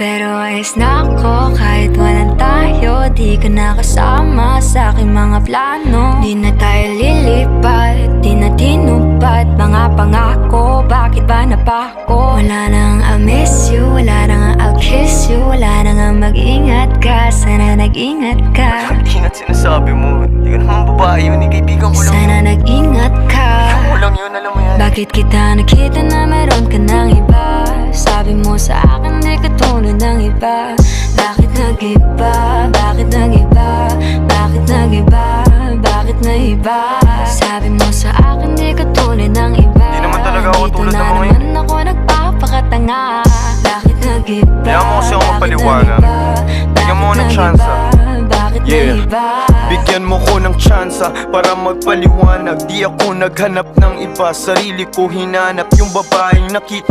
Pero ayos na ako kahit walang tayo. Di ka nakasama sa aking mga plano. Di na tayo lilipat, di na tinupad mga pangako. Bakit ba napako? Wala nang I miss you, wala nang I'll kiss you. Wala nang mag-ingat ka, sana nag-ingat ka. Mag-ingat sinasabi mo, di ka naman babae yun, kaibigan ko lang. Sana nag-ingat ka. Ako lang yun, alam mo yan. Bakit kita nakita na meron ka ng iba? Sabi mo sa akin di ka tulad ng iba. Bakit nag-iba? Bakit nag-iba? Bakit nag-iba? Bakit nag-iba? Sabi mo sa akin di ka tulad ng iba. Di naman talaga ako Dito tulad na ng mga naman ako nagpapakatanga. Bakit nag-iba? Kaya mo kasi ako mapaliwanag. Bigyan mo ako ng tsansa. Bakit nag-iba? Bigyan mo ko ng tsansa para magpaliwanag. Di ako naghanap ng iba, sarili ko hinanap. Yung babaeng nakita